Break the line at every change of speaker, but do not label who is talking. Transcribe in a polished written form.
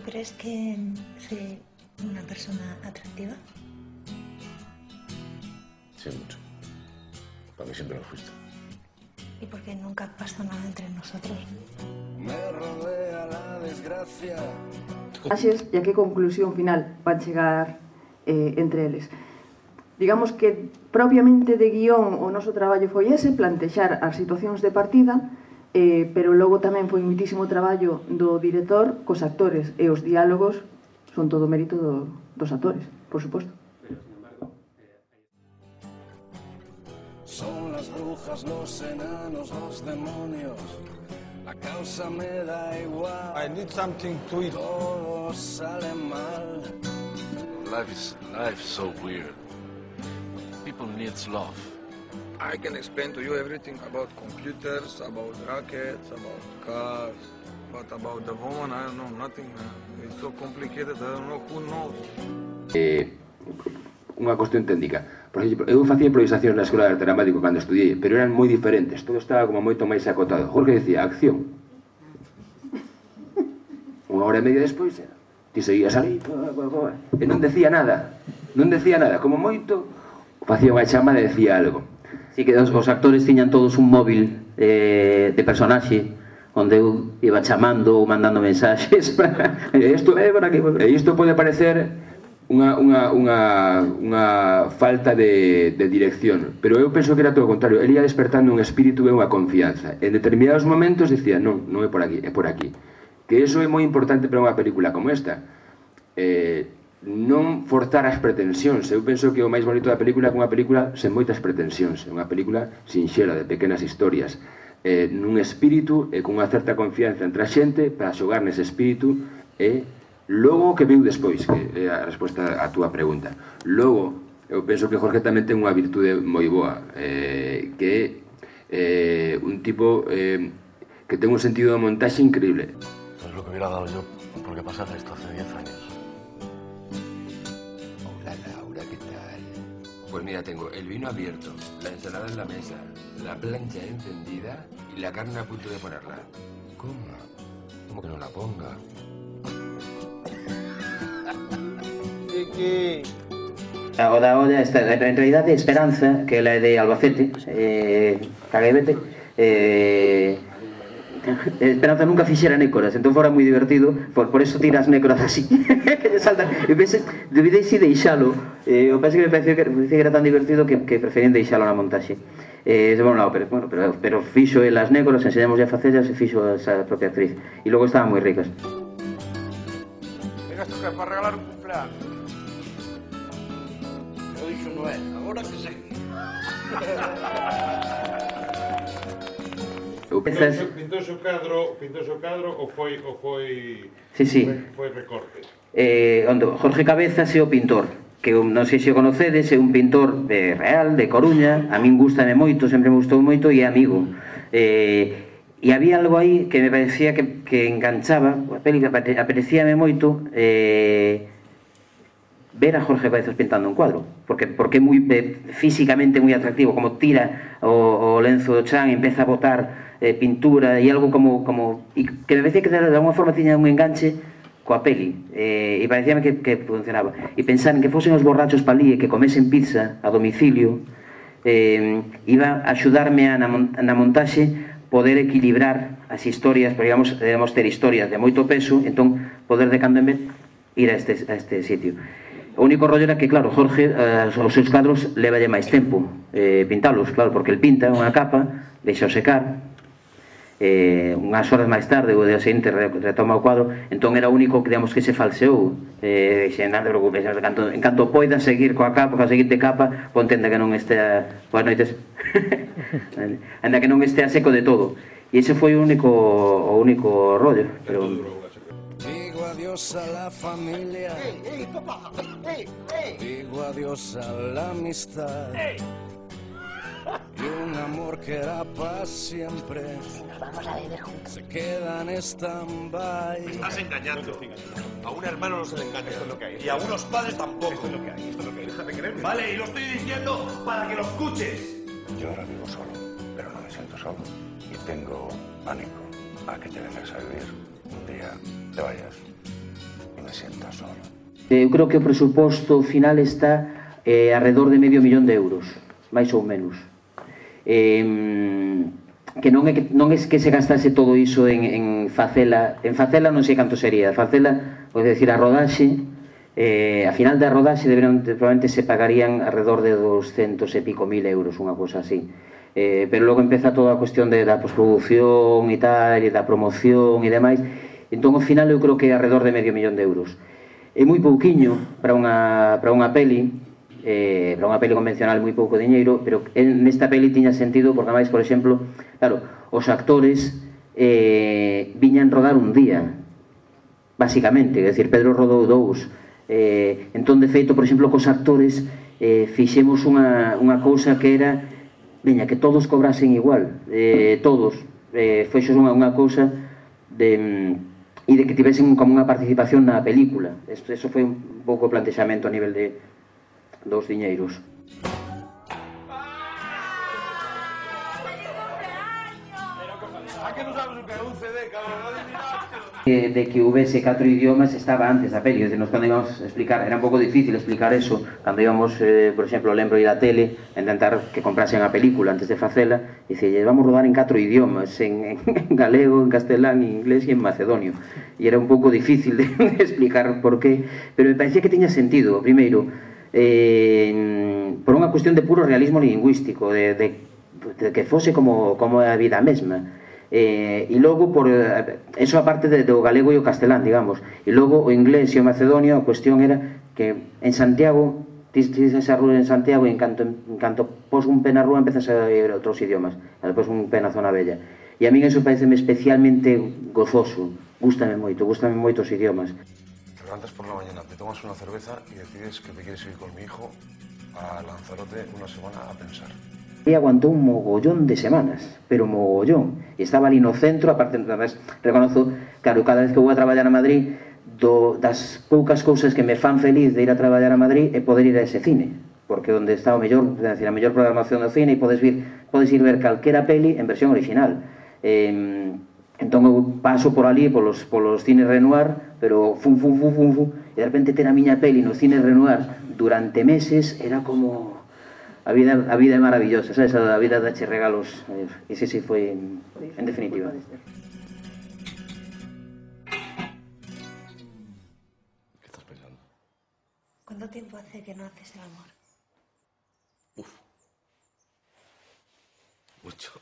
crees que soy una persona atractiva?
Sí, mucho. Para mí siempre lo fuiste.
¿Y por qué nunca pasó nada entre nosotros?
Me rodea la desgracia.
E a que conclusión final van chegar entre eles. Digamos que propiamente de guión o noso traballo foi ese, plantexar as situacións de partida, pero logo tamén foi muitísimo traballo do director cos actores, e os diálogos son todo mérito dos actores, por suposto.
Son las brujas, los enanos, los demonios. La causa me da igual.
I need something to eat.
Todo sale mal.
Life is so weird. People needs love.
I can explain to you everything about computers, about rockets, about cars, but about the woman, I don't know nothing. It's so complicated, I don't know who knows.
Unha cuestión técnica. Por exemplo, eu facía improvisacións na Escola de Arte Dramático cando estudiei, pero eran moi diferentes, todo estaba como moito máis acotado. Jorge decía, acción. Unha hora e media despois, ti seguías ali, e non decía nada, como moito, facía unha chamada e decía algo.
Sí que os actores tiñan todos un móvil de personaxe, onde eu iba chamando ou mandando mensaxes para...
Isto pode parecer unha falta de dirección, pero eu penso que era todo o contrario. Ele ia despertando un espírito e unha confianza. En determinados momentos dicía, non é por aquí, é por aquí. Que iso é moi importante para unha película como esta. Non forzar as pretensións. Eu penso que o máis bonito da película é unha película sen moitas pretensións, é unha película sinxela, de pequenas historias, nun espírito e con unha certa confianza entre a xente para xogar nese espírito e logo o que viu despois, que é a resposta á túa pregunta. Logo, eu penso que Jorge tamén ten unha virtude moi boa, que é un tipo que ten un sentido de montaxe increíble.
Es lo que hubiera dado yo porque pasara esto hace 10 años.
Hola Laura, ¿qué tal?
Pues mira, tengo el vino abierto, la ensalada en la mesa, la plancha encendida y la carne a punto de ponerla.
¿Cómo? ¿Cómo que no la ponga?
O da olla, en realidade, Esperanza, que ela é de Albacete, Caguebete, Esperanza nunca fixera nécoras, entón fora moi divertido, por eso tira as nécoras así, que lle saltan, e debidei si deixalo, o penso que me parecía que era tan divertido que preferían deixalo na montaxe. Pero fixo el as nécoras, enseñamos a facellas e fixo esa propia actriz, e logo estaban moi ricas.
Venga, esto que é para regalar un cumpleaños.
Lo dixo Noé, agora que sei.
Pintouse o cadro ou foi recorte?
Jorge Cabezas é o pintor, que non sei se o conocedes, é un pintor real, de Coruña, a min gústame moito, sempre me gustou moito e é amigo. E había algo aí que me parecía que enganchaba, a peli que apetecíame moito ver a Jorge Cabezas pintando un cuadro, porque é moi físicamente moi atractivo, como tira o lenzo do chan e empeza a botar pintura e algo como que me parecía que de alguma forma tiña un enganche coa peli e parecíame que funcionaba e pensar en que fosen os borrachos palí e que comesen pizza a domicilio iba a axudarme na montaxe poder equilibrar as historias, porque debemos ter historias de moito peso, entón poder de cando en vez ir a este sitio. O único rollo era que, claro, Jorge os seus cadros levalle máis tempo pintalos, claro, porque el pinta unha capa, deixa o secar, unhas horas máis tarde o día seguinte retoma o cuadro, entón era o único que digamos que se falseou. Non te preocupes, en canto poida seguir coa capa, coa seguinte capa, ponte anda que non estea, boas noites, anda que non estea seco de todo, e ese foi o único rollo, pero
Digo adiós a la familia. Digo adiós a la amistad. Y un amor que era para siempre.
Nos vamos a beber juntos.
Se queda en stand-by.
Estás engañando. A un hermano no se le engaña. Esto es lo que hay. Y a unos padres tampoco. Esto es lo que hay. Déjame creerme. Vale, y lo estoy diciendo para que lo escuches.
Yo ahora vivo solo, pero no me siento solo. Y tengo pánico a que te vengas a vivir. Un día te vayas. me siento solo.
Eu creo que o presuposto final está alrededor de €500.000, máis ou menos. Que non é que se gastase todo iso en facela. En facela non sei canto sería. Facela, pode decir, a rodaxe, a final da rodaxe probablemente se pagarían alrededor de 200 e pico mil euros, unha cosa así. Pero logo empeza toda a cuestión da postproducción e tal, e da promoción e demais. Entón, ao final, eu creo que é alrededor de €500.000. É moi pouquiño para unha peli, para unha peli convencional moi pouco diñeiro, pero nesta peli tiña sentido porque, máis, por exemplo, claro, os actores viñan rodar un día, basicamente, é dicir, Pedro rodou 2. Entón, de feito, por exemplo, cos actores fixemos unha cousa que era, veña, que todos cobrasen igual, todos, fixos unha cousa e de que tivesen como unha participación na película. Eso foi un pouco o plantexamento a nivel dos diñeiros. De que houvese 4 idiomas estaba antes da peli, nos cando íbamos a explicar, era un pouco difícil explicar eso, cando íbamos, por exemplo, lembro ir á tele a intentar que comprasen a película antes de facela, e dicille, vamos rodar en 4 idiomas, en galego, en castelán, en inglés e en macedonio, e era un pouco difícil de explicar por qué, pero me parecía que tiña sentido, primeiro, por unha cuestión de puro realismo lingüístico, de que fose como a vida mesma. E logo, por eso aparte do galego e o castelán, digamos, e logo o inglés e o macedonio, a cuestión era que en Santiago, tis esa rúa en Santiago e en canto pos un pé na rúa empezas a ver outros idiomas, e depois un pé na zona bella, e a min eso pareceme especialmente gozoso, gústame moito os idiomas.
Te levantas por la mañana, te tomas una cerveza y decides que te quieres ir con mi hijo a Lanzarote una semana a pensar.
E aguantou un mogollón de semanas, pero mogollón. E estaba ali no centro, aparte, reconozo, claro, cada vez que vou a traballar a Madrid, das poucas cousas que me fan feliz de ir a traballar a Madrid é poder ir a ese cine, porque onde está a mellor programación do cine e podes ir ver calquera peli en versión original. Entón eu paso por ali, polos cines Renoir, pero fum, e de repente ter a miña peli no cine Renoir durante meses era como... A vida é maravillosa, sabes? A vida dache regalos. E sí, foi en definitiva.
¿Qué estás pensando?
¿Cuánto tiempo hace que no haces el amor?
Mucho.